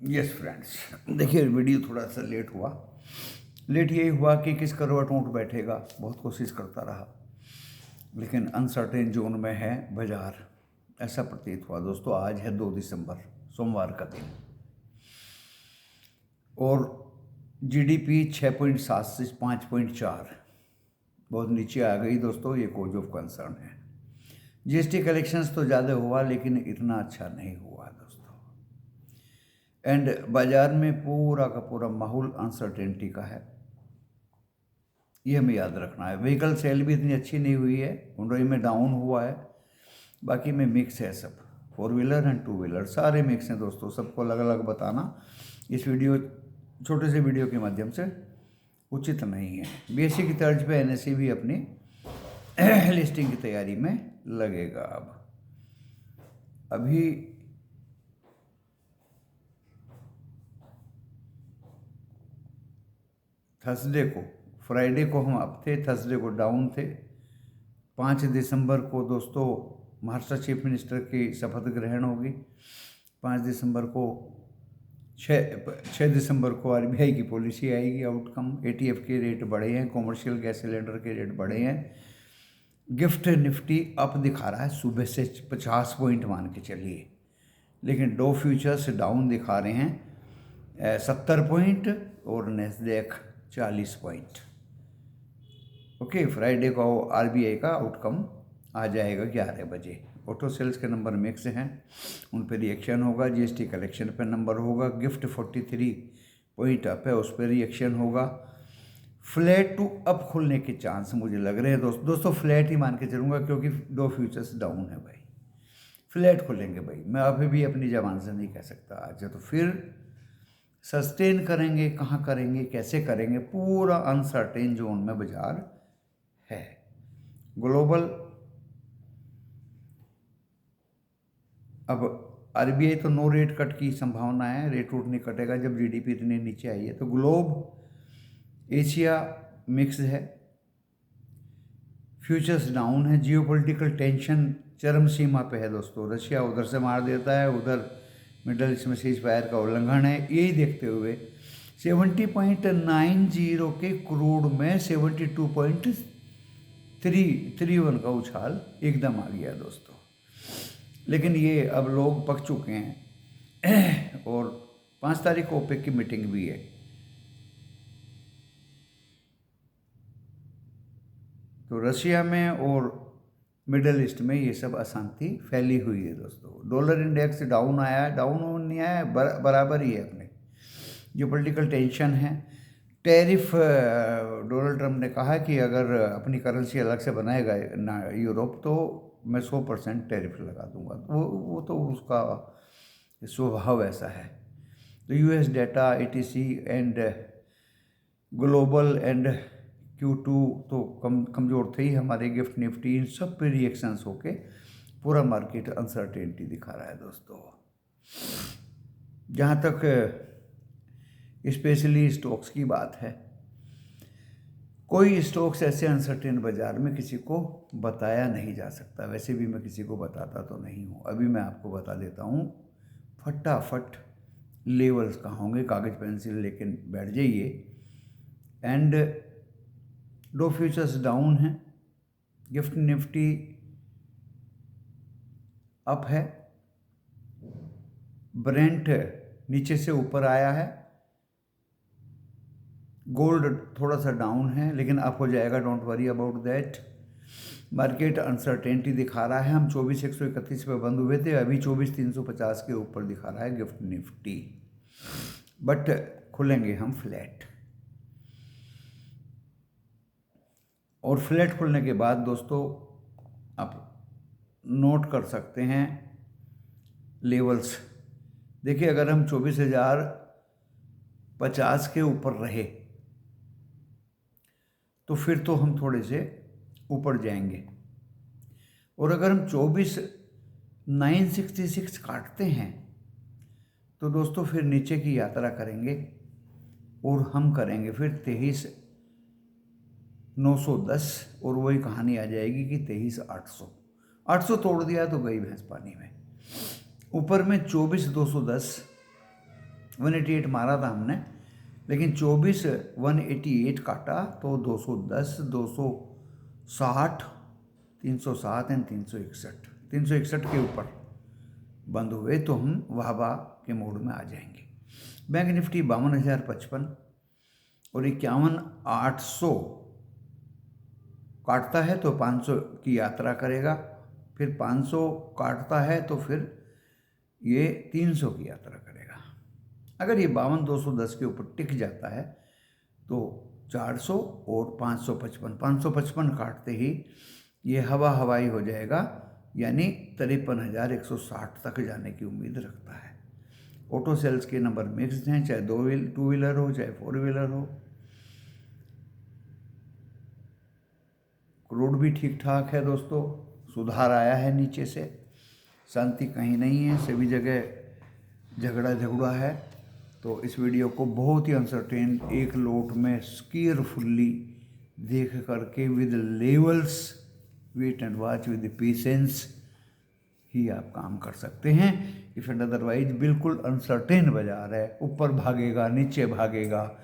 Yes friends, देखिए video थोड़ा सा लेट हुआ। लेट यही हुआ कि किस करवट ऊँट बैठेगा, बहुत कोशिश करता रहा, लेकिन अनसर्टेन जोन में है बाजार, ऐसा प्रतीत हुआ। दोस्तों आज है 2 दिसंबर, सोमवार का दिन, और जीडीपी 6.7 से 5.4 बहुत नीचे आ गई। दोस्तों ये कोज ऑफ कंसर्न है। जीएसटी कलेक्शंस तो ज़्यादा हुआ, लेकिन इतना अच्छा नहीं हुआ दोस्तों। एंड बाजार में पूरा का पूरा माहौल अनसर्टेनिटी का है, ये हमें याद रखना है। व्हीकल सेल भी इतनी अच्छी नहीं हुई है, हुंडई में डाउन हुआ है, बाकी में मिक्स है सब। 4 व्हीलर एंड 2 व्हीलर सारे मिक्स हैं दोस्तों, सबको अलग अलग बताना इस वीडियो, छोटे से वीडियो के माध्यम से उचित नहीं है। बीएससी की तर्ज पे एनएसई भी अपनी लिस्टिंग की तैयारी में लगेगा। अब अभी थर्सडे को, फ्राइडे को हम अप थे, थर्सडे को डाउन थे। 5 दिसंबर को दोस्तों महाराष्ट्र चीफ मिनिस्टर की शपथ ग्रहण होगी। 5 दिसंबर को 6 दिसंबर को आरबीआई की पॉलिसी आएगी। आउटकम एटीएफ के रेट बढ़े हैं, कॉमर्शियल गैस सिलेंडर के रेट बढ़े हैं। गिफ्ट निफ्टी अप दिखा रहा है, सुबह से 50 पॉइंट मान के चलिए, लेकिन डो फ्यूचर्स डाउन दिखा रहे हैं 70 पॉइंट, और नेस्डैक 40 पॉइंट। ओके, फ्राइडे को आरबीआई का आउटकम आ जाएगा 11 बजे। ऑटो सेल्स के नंबर मिक्स हैं, उन पर रिएक्शन होगा। जीएसटी कलेक्शन पर नंबर होगा। गिफ्ट 43 पॉइंट अप है, उस पर रिएक्शन होगा। फ्लैट टू अप खुलने के चांस मुझे लग रहे हैं दोस्तों फ्लैट ही मान के चलूँगा, क्योंकि दो फ्यूचर्स डाउन है भाई। फ्लैट खुलेंगे भाई, मैं अभी भी अपनी जबान से नहीं कह सकता आज है, तो फिर सस्टेन करेंगे, कहाँ करेंगे, कैसे करेंगे, पूरा अनसर्टेन जोन में बाजार है। ग्लोबल, अब आरबीआई तो नो रेट कट की संभावना है, रेट रूट नहीं कटेगा जब जीडीपी इतने नीचे आई है। तो ग्लोब एशिया मिक्स है, फ्यूचर्स डाउन है। जियोपॉलिटिकल टेंशन चरम सीमा पे है दोस्तों। रशिया उधर से मार देता है, उधर मिडल ईस्ट में सीज फायर का उल्लंघन है। यही देखते हुए 70.90 के क्रूड में 72.331 का उछाल एकदम आ गया दोस्तों। लेकिन ये अब लोग पक चुके हैं और 5 तारीख को ओपेक की मीटिंग भी है। तो रशिया में और मिडल ईस्ट में ये सब अशांति फैली हुई है दोस्तों। डॉलर इंडेक्स डाउन आया है, डाउन नहीं आया है, बराबर ही है अपने। जो पॉलिटिकल टेंशन है, टैरिफ, डोनाल्ड ट्रंप ने कहा कि अगर अपनी करेंसी अलग से बनाएगा ना यूरोप, तो मैं 100% टैरिफ लगा दूंगा। वो तो उसका स्वभाव ऐसा है। तो US data, ATC and global and Q2 तो कमज़ोर थे ही हमारे। गिफ्ट निफ्टी इन सब पे रिएक्शंस होके पूरा मार्केट अनसर्टेनिटी दिखा रहा है दोस्तों। जहाँ तक स्पेशली स्टॉक्स की बात है, कोई स्टॉक्स ऐसे अनसर्टेन बाजार में किसी को बताया नहीं जा सकता। वैसे भी मैं किसी को बताता तो नहीं हूँ, अभी मैं आपको बता देता हूँ फटाफट। लेवल्स कहाँ होंगे, कागज़ पेंसिल लेके बैठ जाइए। एंड दो फ्यूचर्स डाउन हैं, गिफ्ट निफ्टी अप है, ब्रेंट नीचे से ऊपर आया है, गोल्ड थोड़ा सा डाउन है लेकिन अप हो जाएगा, don't worry about that. Market uncertainty दिखा रहा है। हम 24,131 पे बंद हुए थे, अभी 24,350 के ऊपर दिखा रहा है गिफ्ट निफ्टी, बट खुलेंगे हम फ्लैट। और फ्लैट खुलने के बाद दोस्तों आप नोट कर सकते हैं लेवल्स। देखिए अगर हम 24,050 के ऊपर रहे तो फिर तो हम थोड़े से ऊपर जाएंगे, और अगर हम 24,966 काटते हैं तो दोस्तों फिर नीचे की यात्रा करेंगे, और हम करेंगे फिर 23,910, और वही कहानी आ जाएगी कि 23,800। 800 तोड़ दिया तो गई भैंस पानी में। ऊपर में 24,210 188 मारा था हमने, लेकिन 24 188 काटा तो 210, 260, 307 एंड 361, 361 के ऊपर बंद हुए तो हम वाहवा के मोड में आ जाएंगे। बैंक निफ्टी 52,055 और 51,800 काटता है तो 500 की यात्रा करेगा, फिर 500 काटता है तो फिर ये 300 की यात्रा करेगा। अगर ये 52,210 के ऊपर टिक जाता है तो 400 और 555, 555 काटते ही ये हवाई हो जाएगा, यानी 53,160 तक जाने की उम्मीद रखता है। ऑटो सेल्स के नंबर मिक्स्ड हैं, चाहे टू व्हीलर हो चाहे 4 व्हीलर हो। क्रूड भी ठीक ठाक है दोस्तों, सुधार आया है नीचे से, शांति कहीं नहीं है, सभी जगह झगड़ा है। तो इस वीडियो को बहुत ही अनसर्टेन एक लोट में केयरफुली देख करके with levels, wait and watch with patience ही आप काम कर सकते हैं। इफ एंड अदरवाइज बिल्कुल अनसर्टेन बाजार है, ऊपर भागेगा नीचे भागेगा,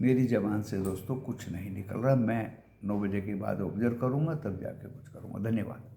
मेरी ज़बान से दोस्तों कुछ नहीं निकल रहा। मैं 9 बजे के बाद ऑब्जर्व करूँगा, तब जाके कुछ करूँगा। धन्यवाद।